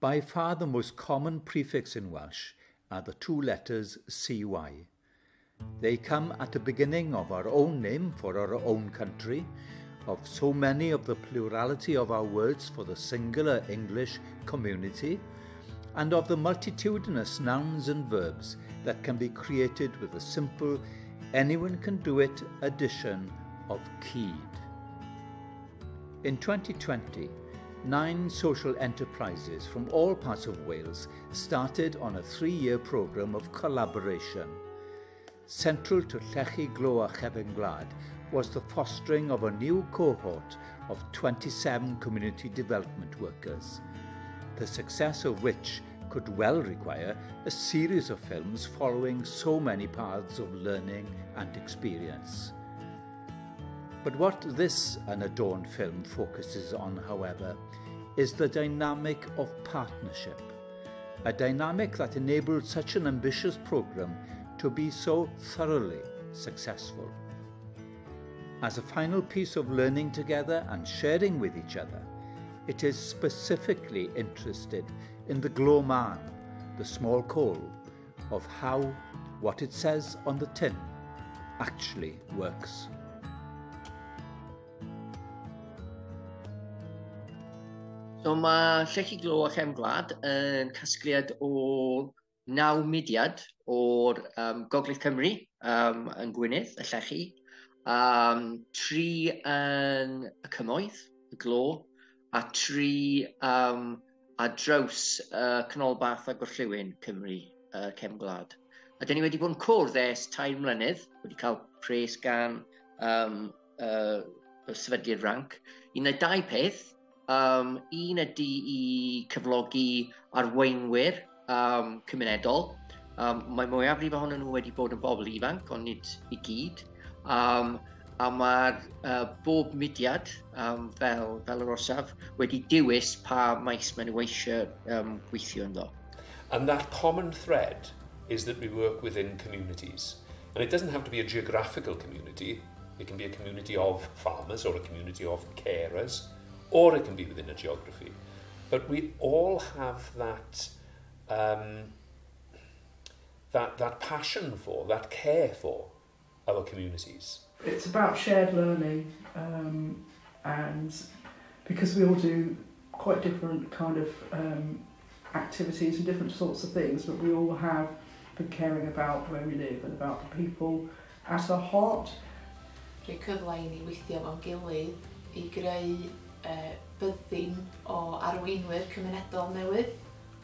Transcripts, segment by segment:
By far the most common prefix in Welsh are the two letters CY. They come at the beginning of our own name for our own country, of so many of the plurality of our words for the singular English community, and of the multitudinous nouns and verbs that can be created with a simple anyone can do it addition of keyed. In 2020, 9 social enterprises from all parts of Wales started on a 3-year programme of collaboration. Central to Llechi Glo a Chefn Gwlad was the fostering of a new cohort of 27 community development workers, the success of which could well require a series of films following so many paths of learning and experience. But what this unadorned film focuses on, however, is the dynamic of partnership, a dynamic that enabled such an ambitious programme to be so thoroughly successful. As a final piece of learning together and sharing with each other, it is specifically interested in the glow man, the small coal, of how what it says on the tin actually works. So mae Llechi Glo a Chefn Gwlad yn casgliad o 9 mudiad o'r Gogledd Cymru yn Gwynedd, y Llechi, 3 yn y Cymoedd, y Glo, a 3 ar draws canolbarth a Gorllewin Cymru, Chefn Gwlad. A dyn ni wedi bod yn cwrdd ers 3 mlynedd, wedi cael pres gan y sefydliad ranc. Un neu 2 peth, un ydy i cyflogi arweinwyr cymunedol. Mae mwyafrif ohonyn nhw wedi bod yn bobl ifanc, ond nid i gyd. A mae'r bob mudiad fel yr orsaf wedi dewis pa maes maen nhw eisiau gweithio ynddo. And that common thread is that we work within communities. And it doesn't have to be a geographical community. It can be a community of farmers or a community of carers, or it can be within a geography. But we all have that that passion for, that care for our communities. It's about shared learning, and because we all do quite different kind of activities and different sorts of things, but we all have been caring about where we live and about the people at our heart. Rwy'n cyfle I ni weithio fo'n gilydd I greu byddin o arweinwyr cymunedol newydd,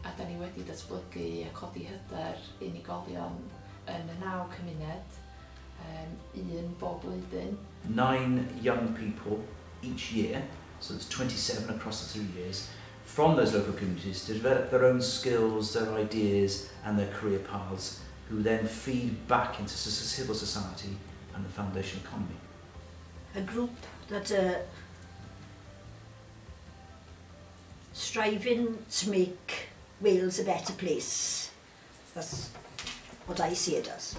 a da ni wedi datblygu a codi hyder unigolion yn y 9 cymuned, un bob blwyddyn. 9 young people each year, so there's 27 across the 3 years, from those local communities to develop their own skills, their ideas and their career paths, who then feed back into civil society and the foundation economy. A group that striving to make Wales a better place. That's what I see it as.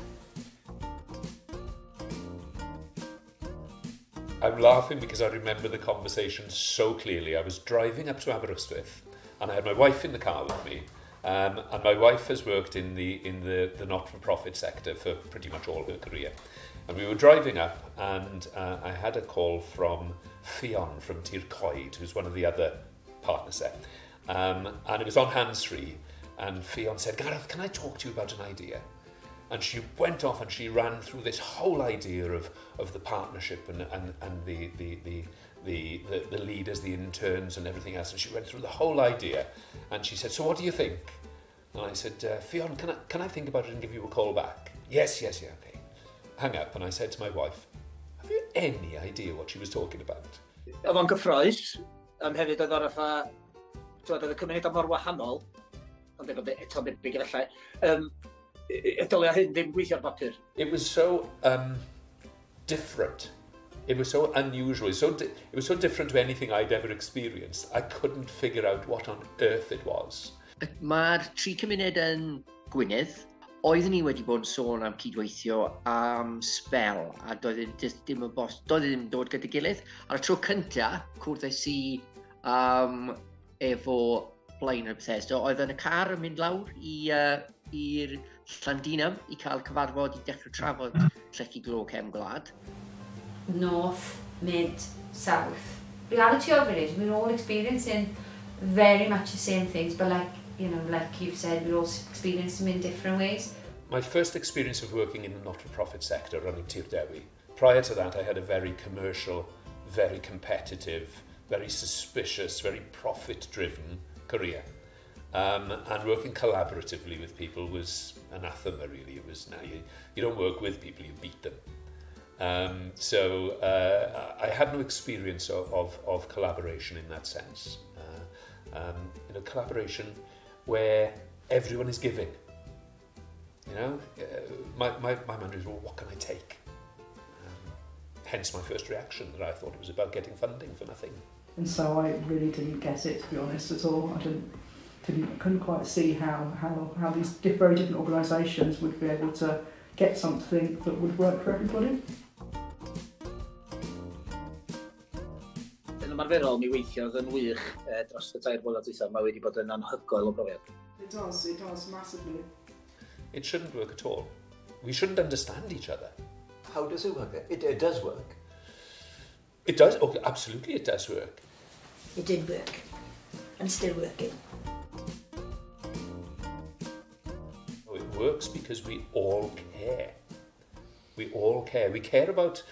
I'm laughing because I remember the conversation so clearly. I was driving up to Aberystwyth and I had my wife in the car with me, and my wife has worked in the not-for-profit sector for pretty much all her career. And we were driving up and I had a call from Ffion from Tir Coed, who's one of the other partners there. And it was on hands-free, and Ffion said, "Gareth, can I talk to you about an idea?" And she went off and she ran through this whole idea of the partnership and the leaders, the interns and everything else. And she went through the whole idea and she said, "So what do you think?" And I said, "Ffion, can I think about it and give you a call back?" Yes, okay. Hang up, and I said to my wife, "Have you any idea what she was talking about?" Oedd o'n gyffroes, hefyd oedd o'r fatha, oedd y cymuned mor wahanol, ond eto debyg efallai, y dylai hyn ddim gweithio ar bapur. It was so different. It was so unusual. It was so different to anything I'd ever experienced. I couldn't figure out what on earth it was. Mae'r 3 cymuned yn Gwynedd. Oeddwn ni wedi bod yn sôn am cydweithio am sbel, a doedd ddim dod gyda'i gilydd. Ar y tro cyntaf, cwrddais I efo blaen y Bethesda, oedd yn y car yn mynd lawr i'r Llandinam i cael cyfarfod i dechrau trafod Llechi Glo Chefn Gwlad. North, mid, south. Reality of it is we're all experiencing very much the same things, but like you've said, we're all experiencing them in different ways. My first experience of working in the not-for-profit sector running Tir Dewi. Prior to that, I had a very commercial, very competitive, very suspicious, very profit-driven career. And working collaboratively with people was anathema, really. It was, now you don't work with people, you beat them. So I had no experience of collaboration in that sense. Collaboration where everyone is giving. My mantra is, well, what can I take? Hence my first reaction, that I thought it was about getting funding for nothing. And so I really didn't get it, to be honest, at all. I couldn't quite see how these very different organisations would be able to get something that would work for everybody. Yn ymarferol, mi weithiodd yn wych dros y 3 blynedd dwytha. Mae wedi bod yn anhygoel o brofiad. It does massively. It shouldn't work at all. We shouldn't understand each other. How does it work? It does work. It does, okay, absolutely it does work. It did work, and still working. It works because we all care. We all care. We care about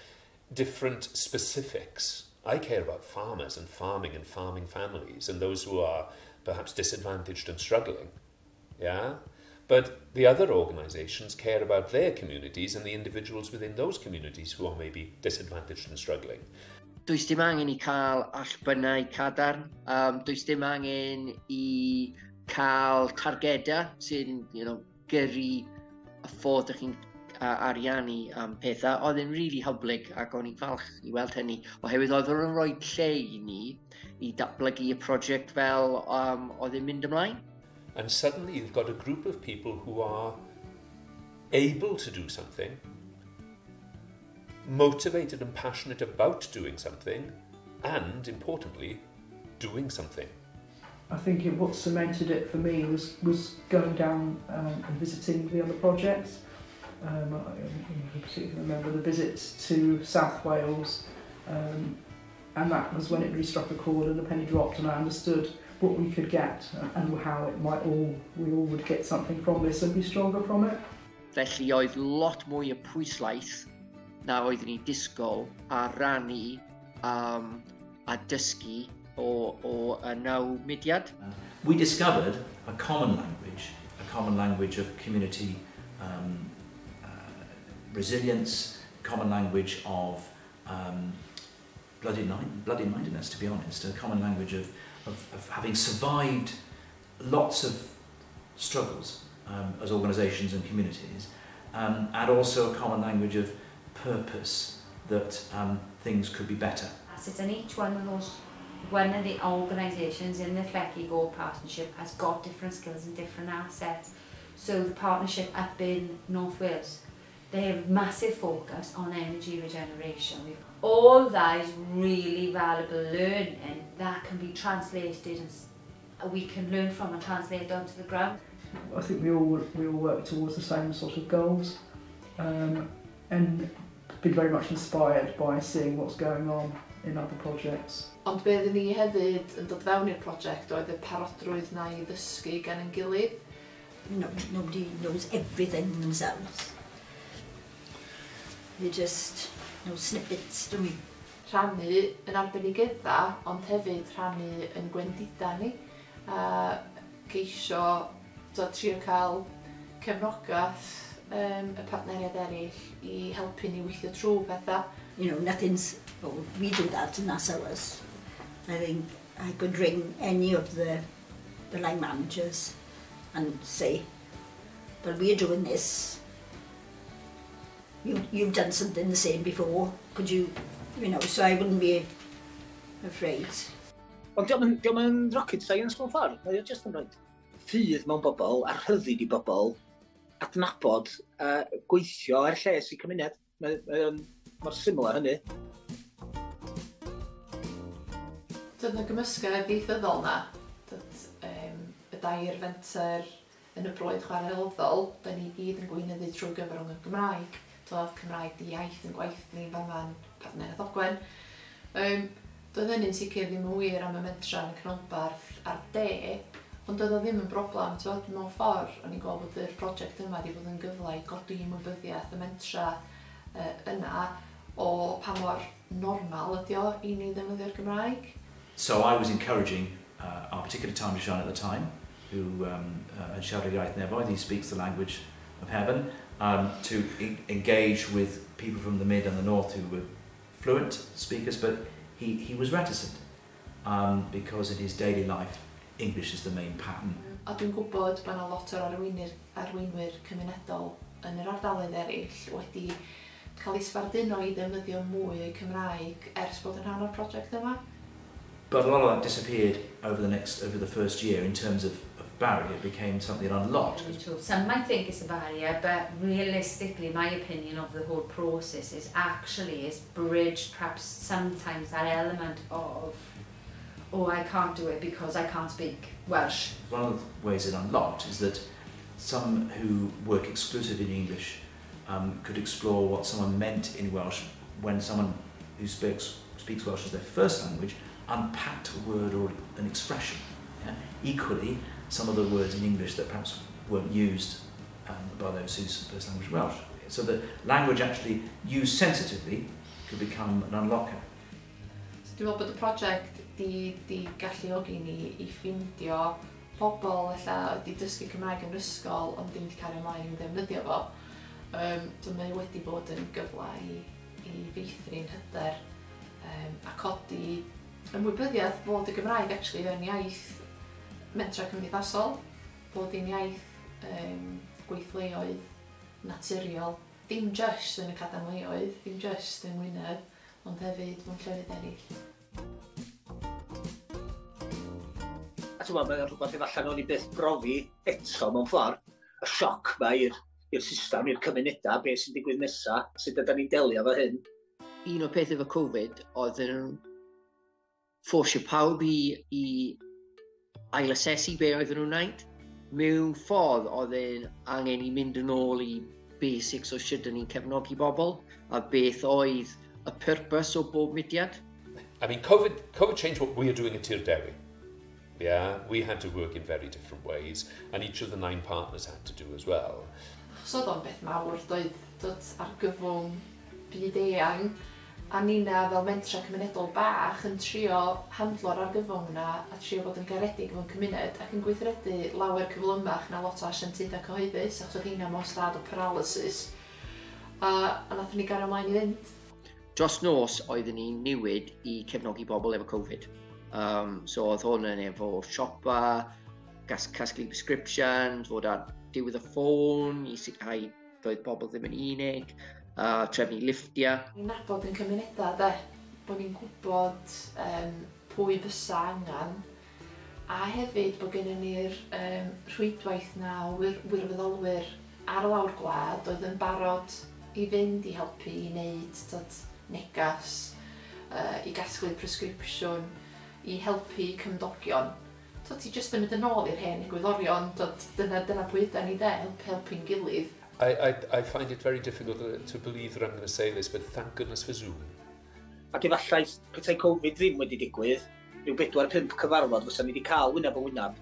different specifics. I care about farmers and farming families and those who are perhaps disadvantaged and struggling. Yeah? But the other organisations care about their communities and the individuals within those communities who are maybe disadvantaged and struggling. Does dim angen I cael allbynnau cadarn, does dim angen I cael targedau sy'n gyrru y ffordd ydych chi'n ariannu pethau. Oedd yn really hyblyg ac o'n i'n falch I weld hynny, oherwydd oedd yn rhoi lle I ni I datblygu y prosiect fel oedd yn mynd ymlaen. And suddenly you've got a group of people who are able to do something, motivated and passionate about doing something, and, importantly, doing something. I think what cemented it for me was going down and visiting the other projects. I particularly remember the visit to South Wales, and that was when it really struck a chord and the penny dropped, and I understood what we could get and how it might we all would get something from this and be stronger from it. Felly oedd lot mwy o pwyslaeth na oeddwn ni disgwyl a rannu a dysgu o y naw mudiad. We discovered a common language of community resilience, common language of bloody-mindedness, to be honest, a common language of having survived lots of struggles as organisations and communities, and also a common language of purpose, that things could be better. And each one of the organisations in the Llechi Go partnership has got different skills and different assets. So the partnership up in North Wales, they have massive focus on energy regeneration. All that is really valuable learning that can be translated and we can learn from and translate onto the ground. I think we all work towards the same sort of goals, and been very much inspired by seeing what's going on in other projects. Ond be oeddwn ni hefyd yn dod fewn i'r prosiect oedd y parodrwydd na I ddysgu gan ein gilydd. Nobody knows everything themselves. They just know snippets, don't we? Rhannu yn arbenigydda, ond hefyd rhannu yn gwendida ni. Geisio trio cael cefnogaeth y partneriad eraill I helpu ni weithio trwy pethau. Nothing's, we do that and that's ours. I think I could ring any of the line managers and say, well, we're doing this. You've done something the same before. Could you, so I wouldn't be afraid. Ond diolch yn rocket science mewn ffordd. Mae just yn rhoi ffydd mewn bobl, a rhyddid I bobl, adnabod a gweithio ar lles I cymuned. Mor syml â hynny. Dod yn y gymysgedd ieithyddol na, dod dair fenter yn y broedd chwarelydol, da ni gyd yn gweinyddu trwy gyfrwng y Gymraeg. Doedd Cymraeg di iaith yn gwaith ni fan fan partneriaeth Ogwen. Doedd hynny'n sicr ddim yn wir am y mentra yn y Canolbarth ar de, ond doedd o ddim yn broblem. Mewn ffordd, o'n i'n gweld bod yr prosiect yma wedi bod yn gyfle i godi ymwybyddiaeth y mentra yna o pa mor normal ydi o i ni ddefnyddio'r Gymraeg. So I was encouraging our particular Taoiseach at the time, who had siarad iaith nefoedd, he speaks the language of heaven, to engage with people from the mid and the north who were fluent speakers, but he was reticent because in his daily life English is the main pattern. A dwi'n gwybod bod yna lot o'r arweinwyr cymunedol yn yr ardaloedd eraill wedi cael ei sbarduno i ddefnyddio mwy Cymraeg ers bod yn rhan o'r prosiect yma. But a lot of that disappeared over the first year in terms of barrier. It became something unlocked. Some might think it's a barrier, but realistically, my opinion of the whole process is actually it's bridged perhaps sometimes that element of, oh, I can't do it because I can't speak Welsh. One of the ways it unlocked is that some who work exclusively in English could explore what someone meant in Welsh when someone who speaks Welsh as their first language unpacked a word or an expression. Yeah? Equally, some of the words in English that perhaps weren't used by those whose first language was Welsh. So the language actually used sensitively could become an unlocker. So dwi'n meddwl bod y prosiect di galluogi ni i ffindio pobl wedi dysgu Cymraeg yn ysgol ond ddim wedi cario ymlaen i ddefnyddio fo. Mae wedi bod yn gyfle i feithrin hyder a codi ymwybyddiaeth bod y Gymraeg actually yn iaith mentra cymdeithasol, bod hi'n iaith gweithleoedd naturiol, dim just yn y cadarnleoedd, dim just yn Ngwynedd, ond hefyd mewn llefydd eraill. A ti'n meddwl, mae'n rhywbeth efallai nhw'n i byth brofi eto mewn ffordd, y sioc ma i'r system, i'r cymunedau, beth sy'n digwydd nesaf, sut ydym ni'n delio efo hyn. Un o'r peth efo Covid oedd yn ffosio pawb i ail-asesu be oedden nhw'n wneud. Mewn ffordd oedd e'n angen i mynd yn ôl i basics o sut ni'n cefnogi bobl a beth oedd y purpose o bob mudiad. I mean, COVID changed what we're doing at Tir Dewi. Yeah, we had to work in very different ways, and each of the 9 partners had to do as well. So oedd o'n beth mawr, doedd ar gyfwng byd eang, a nina fel mentra cymunedol bach yn trio handlo'r argyfwng yna a trio bod yn garedig mewn cymuned ac yn gweithredu lawer cyflymach na lot o asiantaethau cyhoeddus achos oedd hynna mewn stad o paralysis. A nathon ni gario ymlaen i fynd. Dros nos oeddwn ni'n newid i cefnogi bobl efo Covid. So oedd hwn yn efo siopa, casglu prescriptions, fod ar diwedd y ffôn i sicrhau doedd bobl ddim yn unig. Trefnu liftia. Ni'n nabod yn cymunedau, bod ni'n gwybod pwy bysa angen, a hefyd bod gennym ni'r rhwydwaith na o wirfoddolwyr ar y lawr gwlad oedd yn barod i fynd i helpu i wneud negas, i gasglu presgripsiwn, i helpu cymdogion. Ti jyst yn mynd yn ôl i'r hen egwyddorion, dyna pwy yda ni helpu'n gilydd. I find it very difficult to believe that I'm going to say this, but thank goodness for Zoom. Ac efallai petai Covid ddim wedi digwydd, rhyw 4-5 cyfarfod fysa ni wedi cael wyneb o wyneb.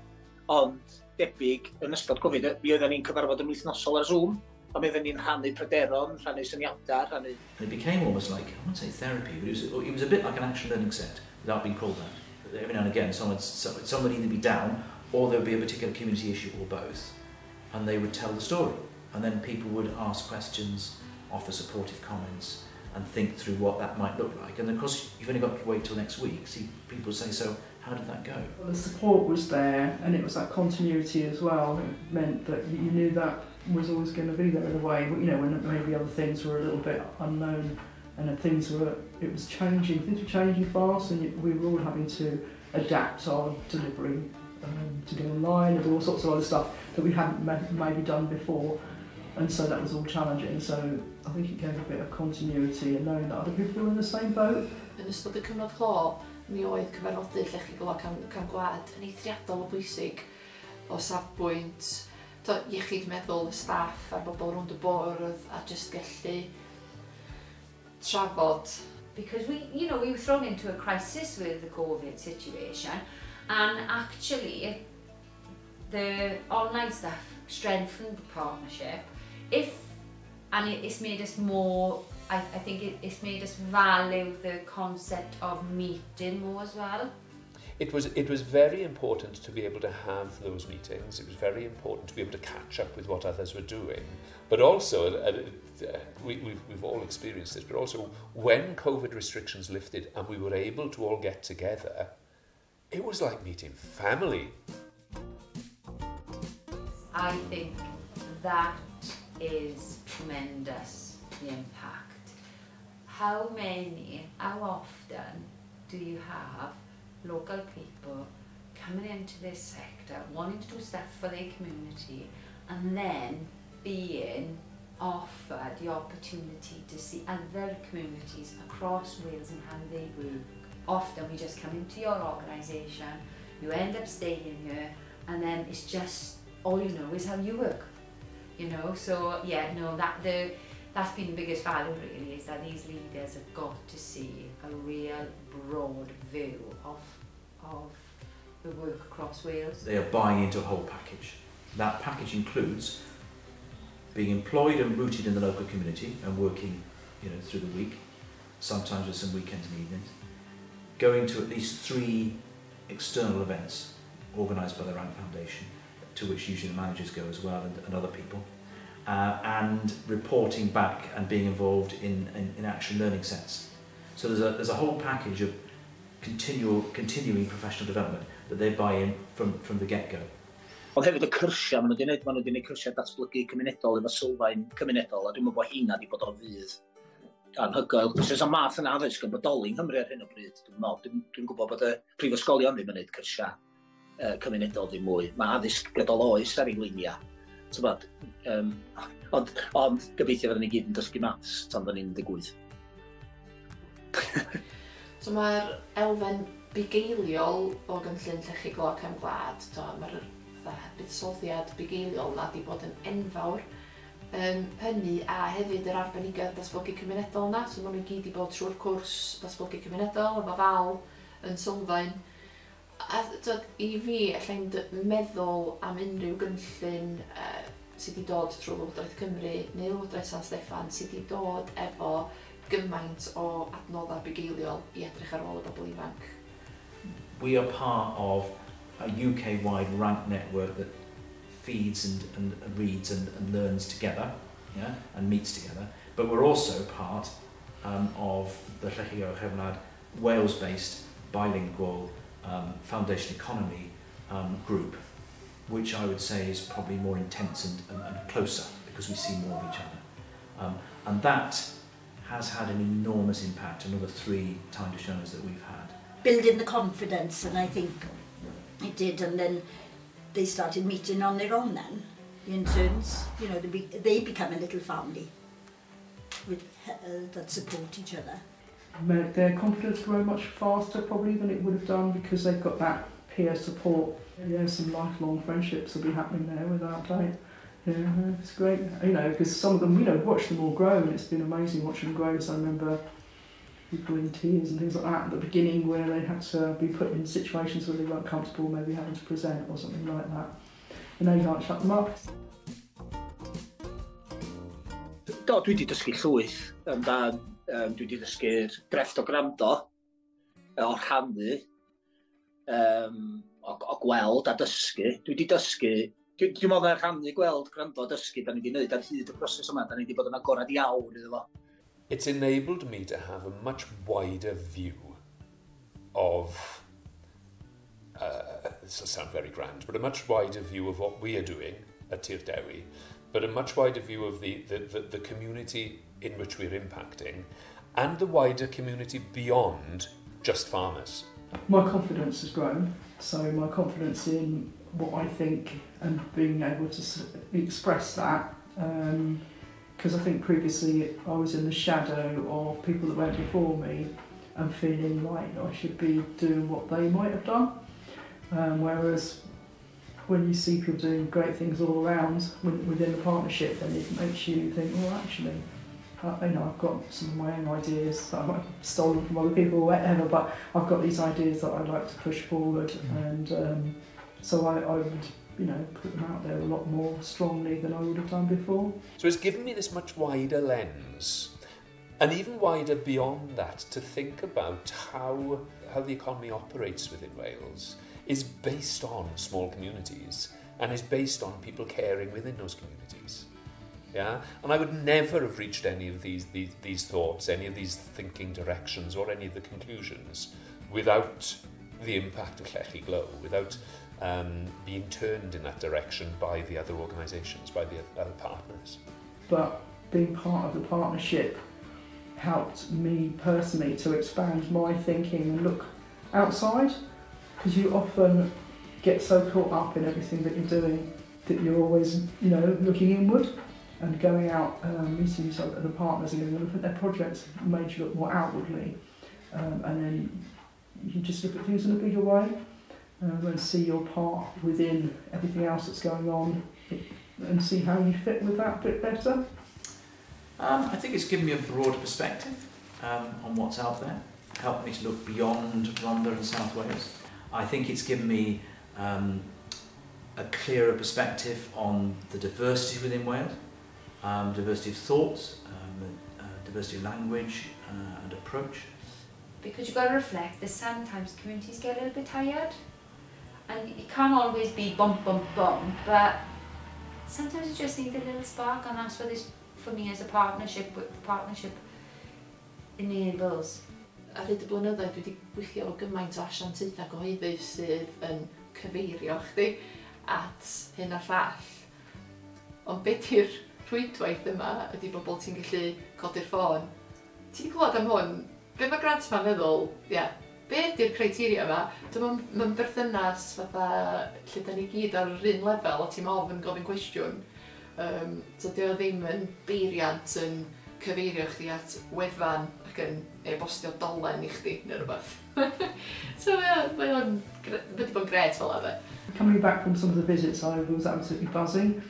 Ond debyg yn ystod Covid, mi oedden ni'n cyfarfod yn wythnosol ar Zoom, a mi oedden ni'n rhannu pryderon, rhannu syniadau, rhannu... And it became almost like, I won't say therapy, but it was a bit like an action learning set, without being called that. Every now and again, someone would either be down, or there would be a particular community issue, or both, and they would tell the story. And then people would ask questions, offer supportive comments, and think through what that might look like. And of course, you've only got to wait till next week. See people say, so how did that go? Well, the support was there, and it was that continuity as well. It meant that you knew that was always going to be there in a way. You know, when maybe other things were a little bit unknown, and it was changing. Things were changing fast, and we were all having to adapt our delivery to go online and do all sorts of other stuff that we hadn't maybe done before. And so that was all challenging, so I think it gave a bit of continuity and knowing that other people were in the same boat. Yn ystod y cyfnod clo, mi oedd cyfarfodydd Llechi Gwlad Cefn Gwlad yn eithriadol o bwysig. o safbwynt iechyd meddwl y staff a'r bobl rownd y bwrdd a jyst gallu trafod. Because we were thrown into a crisis with the COVID situation, and actually the online stuff strengthened the partnership. It's made us more, I think it's made us value the concept of meeting more as well. It was very important to be able to have those meetings. It was very important to be able to catch up with what others were doing. But also, we've all experienced this, but also when COVID restrictions lifted and we were able to all get together, it was like meeting family. I think that is tremendous, the impact. How often do you have local people coming into this sector, wanting to do stuff for their community, and then being offered the opportunity to see other communities across Wales and how they work? Often we just come into your organisation, you end up staying here, and then it's just all you know is how you work. So that's been the biggest value really, is that these leaders have got to see a real broad view of the work across Wales. They are buying into a whole package. That package includes being employed and rooted in the local community and working through the week, sometimes with some weekends and evenings, going to at least 3 external events organised by the Rank Foundation, to which usually the managers go as well and other people, and reporting back and being involved in action learning sets. So there's a whole package of continuing professional development that they buy in from the get-go. Ond hefyd y cyrsia, maen nhw wedi gwneud cyrsia datblygu cymunedol efo sylfaen cymunedol, a dwi'n meddwl bod hynna wedi bod o fydd anhygoel. Cos y math yna addysg yn bodoli yng Nghymru ar hyn o bryd. Dwi'n gwybod bod y prifysgolion ddim yn gwneud cyrsia cymunedol ddim mwy. Mae addysg gydol oes ar ei luniau. Ond gobeithio fydden ni gyd yn dysgu maths tan fydden ni'n 18. So mae'r elfen bugeiliol o gynllun Llechi Chefn Gwlad, mae'r buddsoddiad bugeiliol na wedi bod yn enfawr. Hynny a hefyd yr arbenigedd datblygu cymunedol na, so maen nhw gyd wedi bod trwy'r cwrs datblygu cymunedol, efo Fal yn sylfaen. A i fi, allai'n meddwl am unrhyw gynllun sydd wedi dod trwy Llywodraeth Cymru neu Llywodraeth San Steffan sydd wedi dod efo gymaint o adnoddau bugeiliol i edrych ar ôl y bobl ifanc. We are part of a UK-wide rank network that feeds and reads and learns together, and meets together. But we're also part of the cyhoeddi Chefn Gwlad Wales-based bilingual foundation economy group, which I would say is probably more intense and closer because we see more of each other. And that has had an enormous impact, another 3 time donors that we've had. Building the confidence, and I think it did, and then they started meeting on their own then, the interns, they become a little family that support each other. Their confidence grow much faster probably than it would have done because they've got that peer support. Some lifelong friendships will be happening there without doubt. It's great, because some of them, watch them all grow, and it's been amazing watching them grow. So I remember people in tears and things like that at the beginning where they had to be put in situations where they weren't comfortable, maybe having to present or something like that. And now you can't shut them up. Dwi wedi dysgu llwyth, dwi wedi dysgu'r drefft o grando, o rhannu, o gweld a dysgu. Dwi wedi dysgu, dwi'n meddwl na rhannu, gweld, grando a dysgu, da ni wedi gwneud ar hyd y broses yma, da ni wedi bod yn agorad iawn iddo fo. It's enabled me to have a much wider view of, this will sound very grand, but a much wider view of what we are doing at Tir Dewi, but a much wider view of the community in which we're impacting, and the wider community beyond just farmers. My confidence has grown, so my confidence in what I think and being able to express that, because I think previously I was in the shadow of people that went before me and feeling like I should be doing what they might have done, whereas when you see people doing great things all around within the partnership, then it makes you think, well, actually, I've got some of my own ideas that I've stolen from other people or whatever, but I've got these ideas that I'd like to push forward, and so I would, put them out there a lot more strongly than I would have done before. So it's given me this much wider lens, and even wider beyond that, to think about how the economy operates within Wales is based on small communities and is based on people caring within those communities. Yeah, and I would never have reached any of these thoughts, any of these thinking directions, or any of the conclusions without the impact of Llechi Glow, without being turned in that direction by the other organisations, by the other partners. But being part of the partnership helped me personally to expand my thinking and look outside, because you often get so caught up in everything that you're doing that you're always, looking inward. And going out, meeting the other partners and looking at their projects made you look more outwardly. And then you just look at things in a bigger way and see your part within everything else that's going on and see how you fit with that a bit better. I think it's given me a broader perspective on what's out there, helped me to look beyond Rhondda and South Wales. I think it's given me a clearer perspective on the diversity within Wales. Diversity of thoughts, diversity of language and approach. Because you've got to reflect that sometimes communities get a little bit tired, and it can't always be bump, bump, bump, but sometimes you just need a little spark, and that's what this, for me as a partnership enables. Ar hyd y blynyddoedd dwi wedi gweithio o gymaint o asiantaethau cyhoeddus sydd yn cyfeirio chdi at hyn a llall. Ond beth yw'r rhwydwaith yma ydy bobl ti'n gallu codi'r ffôn. Ti'n clywed am hwn? Be mae grant ma'n feddwl? Be ydy'r criteria yma? Mae'n berthynas fatha lle da ni gyd ar yr un lefel o ti'n ofyn gofyn cwestiwn. So dy o ddim yn beiriant yn cyfeirio chdi at wefan ac yn e-bostio dolen i chdi neu rhywbeth. So mae o'n wedi bod yn gret fel yna. Coming back from some of the visits, I was absolutely buzzing.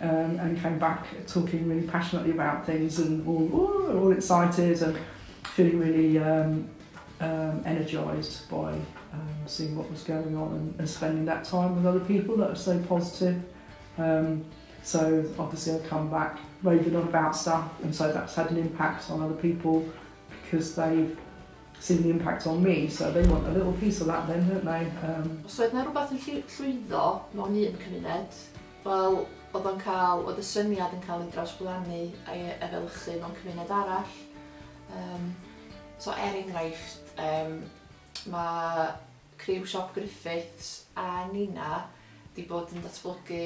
And came back talking really passionately about things and all excited and feeling really energised by seeing what was going on and spending that time with other people that are so positive. So obviously I've come back raving on about stuff, and so that's had an impact on other people because they've seen the impact on me, so they want a little piece of that then, don't they? Os oedd na rhywbeth yn llwyddo mewn un cymuned, wel, oedd y syniad yn cael ei drawsblannu a'i efelychu mewn cymuned arall. So enghraifft, mae criw siop Griffiths a Nina wedi bod yn datblygu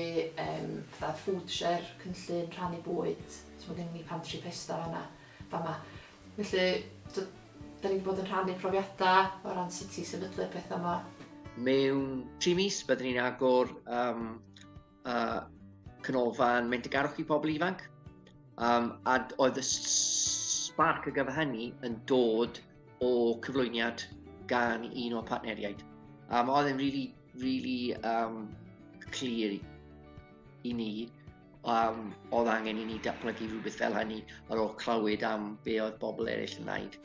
food share cynllun rhannu bwyd. So mae gen ni pantry pesta fama. Felly, da ni wedi bod yn rhannu profiadau o ran sut i sefydlu'r pethau yma. Mewn 3 mis byddwn ni'n agor canolfan mentegarwch i pobl ifanc. A oedd y spark ar gyfer hynny yn dod o cyflwyniad gan un o'r partneriaid. Oedd e'n really clear i ni oedd angen i ni datblygu rhywbeth fel hynny ar ôl clywed am be oedd bobl eraill yn wneud.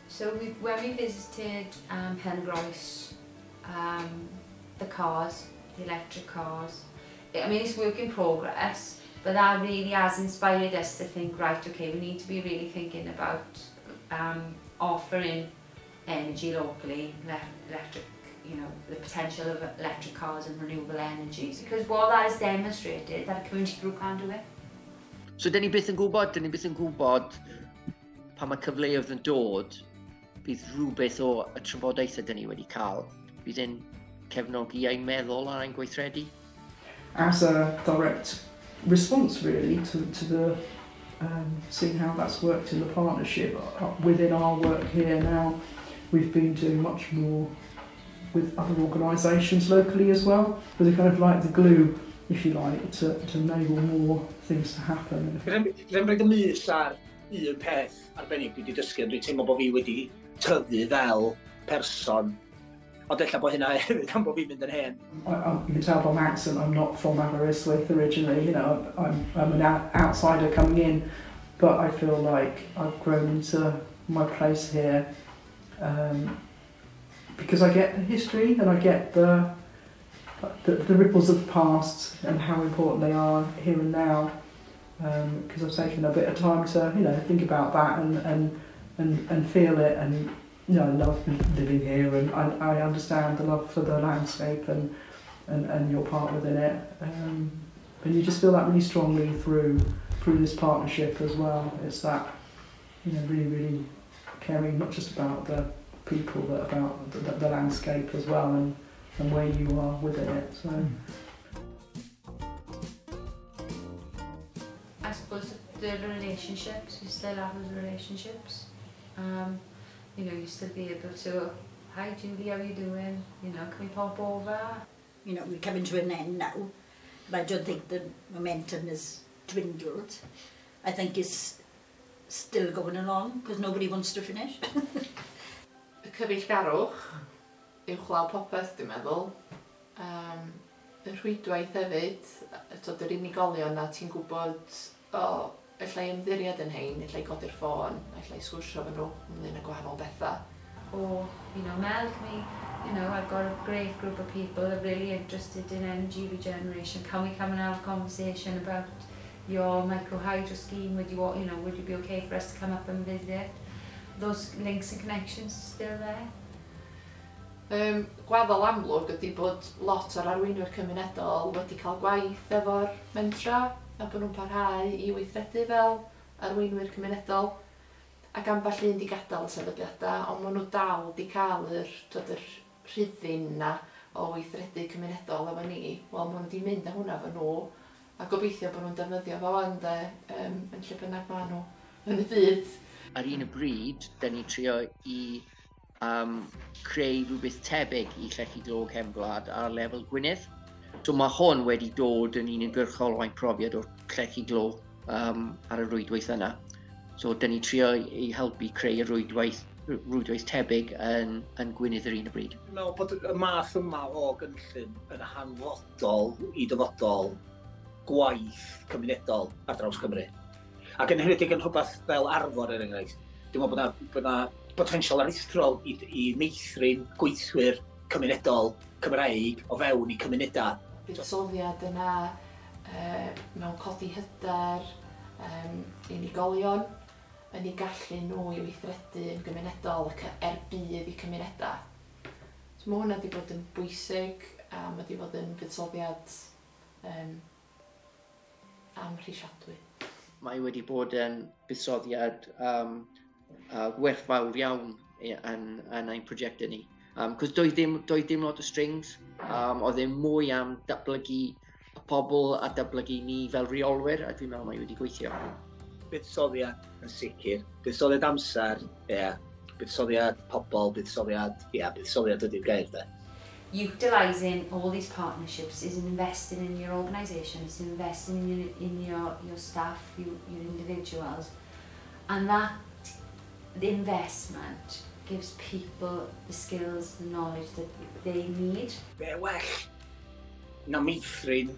So when we visited Pengroes, the cars, the electric cars, I mean it's work in progress, but that really has inspired us to think, right, okay, we need to be really thinking about offering energy locally, electric, the potential of electric cars and renewable energies, because what that has demonstrated that a community group can do it. So dyn ni byth yn gwybod pa mae cyfleoedd yn dod, bydd rhywbeth o y trafodaethau dyn ni wedi cael, bydd e'n cefnogi ein meddwl a'n gweithredu. As a direct response really to the seeing how that's worked in the partnership within our work here now, we've been doing much more with other organisations locally as well, with a kind of like the glue, if you like, to enable more things to happen. Rhaid roed y mys ar un peth arbennig dwi wedi dysgu, dwi'n teimlo bod fi wedi tyfu fel person Ond ella bod hynna hefyd am bod fi'n mynd yn hen. You can tell by my accent I'm not from Aberystwyth originally, you know, I'm an outsider coming in, but I feel like I've grown into my place here because I get the history and I get the ripples of the past and how important they are here and now, because I've taken a bit of time to, you know, think about that and feel it, and you know, I love living here, and I understand the love for the landscape and your part within it, and you just feel that really strongly through this partnership as well. It's that, you know, really caring not just about the people but about the landscape as well, and where you are within it. So I suppose the relationships, we still have those relationships. You know, you still be able to, hi Julie, how are you doing? You know, can we pop over? You know, we're coming to an end now, but I don't think the momentum has dwindled. I think it's still going along because nobody wants to finish. Y cyfeillgarwch, uwchlaw popeth dwi'n meddwl. Y rhwydwaith hefyd, tod yr unigolion na ti'n gwybod, allai ymddiriad yn hein, allai godi'r ffôn, allai sgwrsio fy nhw, ymwneud â gwahanol bethau. Or, you know, Mel, you know, I've got a great group of people that are really interested in energy regeneration. Can we come and have a conversation about your micro-hydro scheme? Would you be okay for us to come up and visit? Those links and connections still there? Gwaddol amlwg ydy bod lot o'r arweinwyr cymunedol wedi cael gwaith efo'r mentra, a bod nhw'n parhau i weithredu fel arweinwyr cymunedol. Ac amball un di gadael y sefydliadau, ond maen nhw dal di cael yr rhyddin na o weithredu cymunedol efo ni. Wel, maen nhw di mynd â hwnna efo nhw, a gobeithio bod nhw'n defnyddio fo wan yn lle bynnag maen nhw yn y byd. Ar un y bryd, da ni trio i creu rhywbeth tebyg i Llechi Glo Chefn Gwlad ar lefel Gwynedd. So mae hwn wedi dod yn uniongyrchol o'n profiad o'r Llechi Glo ar y rhwydwaith yna. So da ni trio i helpu creu y rhwydwaith tebyg yn Gwynedd ar un y bryd. Dwi'n meddwl bod y math yma o gynllun yn hanfodol i dyfodol gwaith cymunedol ar draws Cymru. Ac yn hynny yn rhywbeth fel Arfor er enghraifft. Dwi'n meddwl bod yna potensial aruthrol i meithrin gweithwyr cymunedol Cymraeg o fewn i cymunedau. Buddsoddiad yna mewn codi hyder, unigolion, yn ei gallu nhw i weithredu yn gymunedol ac bydd i cymunedau. So mae hwnna wedi bod yn bwysig a mae wedi bod yn buddsoddiad amhrisiadwy. Mae wedi bod yn buddsoddiad werthfawr iawn yn ein prosiectau ni. Cos doedd dim lot o strings, oedd ddim mwy am datblygu y pobl a datblygu ni fel reolwyr, a dwi'n meddwl mae wedi gweithio. Buddsoddiad yn sicr, buddsoddiad amser, buddsoddiad pobl, buddsoddiad ydy'r gair de. Utilising all these partnerships is investing in your organisation, it's investing in your staff, your individuals, and that the investment gives people the skills, the knowledge that they need. Be well na meithrin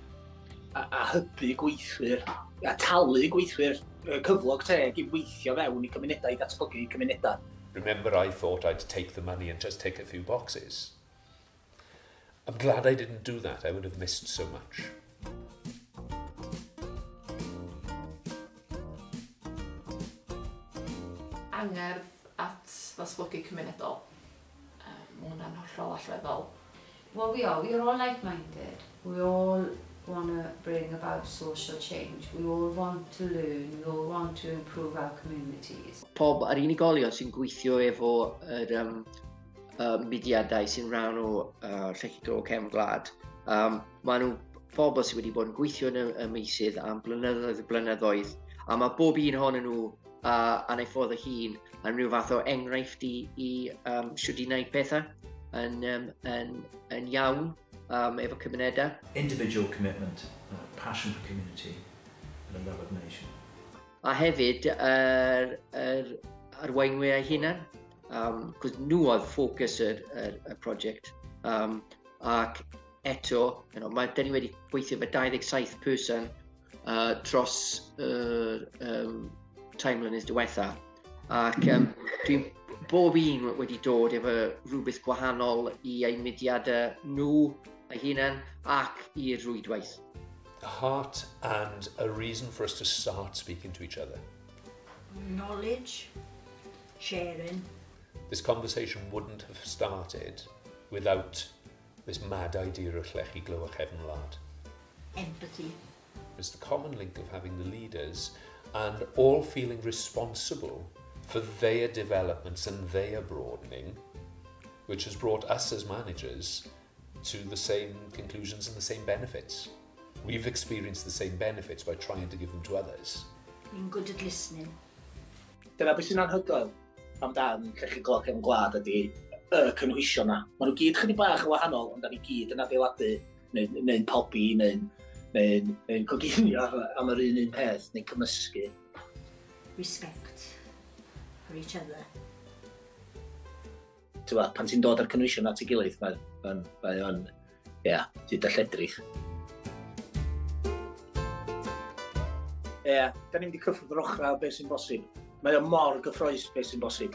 a hybu gweithwyr, a talu gweithwyr cyflog teg i weithio fewn i cymunedau, i datblygu cymunedau. Remember, I thought I'd take the money and just take a few boxes. I'm glad I didn't do that. I would have missed so much. Angerdd at ddatblygu cymunedol. Mae hwnna'n hollol allweddol. Well, we're all like-minded. We all want to bring about social change. We all want to learn. We all want to improve our communities. Pob ar unigolion sy'n gweithio efo mudiadau sy'n rhan o Llechi Glo Chefn Gwlad. Maen nhw pobl sydd wedi bod yn gweithio yn y meysydd am blynyddoedd, a mae bob un ohonyn nhw yn ei ffordd o hun yn rhyw fath o enghraifft i siwrd i wneud pethau yn iawn efo cymunedau. Individual commitment, passion for community and a love of nation. A hefyd arweinwyr eu hunan. cos nhw oedd ffocus y prosiect. Ac eto, mae dyn ni wedi gweithio fe 27 person dros timeline diwetha. Ac dwi'n bob un wedi dod efo rhywbeth gwahanol I eu mudiadau nhw, eu hunain, ac i'r rhwydwaith. A heart and a reason for us to start speaking to each other. Knowledge, sharing. This conversation wouldn't have started without this mad idea of Llechi Glywach Chefn Gwlad. Empathy. It's the common link of having the leaders and all feeling responsible for their developments and their broadening, which has brought us as managers to the same conclusions and the same benefits. We've experienced the same benefits by trying to give them to others. Being good at listening. Dyna beth sy'n anhygoel amdan Llechi Glywach Chefn Gwlad ydy cynhwysio yna. Maen nhw gyd chydig bach yn wahanol, ond da ni gyd yn adeiladu, neu'n pobi, neu'n coginio am yr un peth, neu'n cymysgu. Respect for each other. Pan ti'n dod ar cynhwysio yna at ei gilydd, mae o'n, hyd a lledrych. Da ni wedi cyffwrdd yr ochr beth sy'n bosib. Mae o mor gyffroes beth sy'n bosib.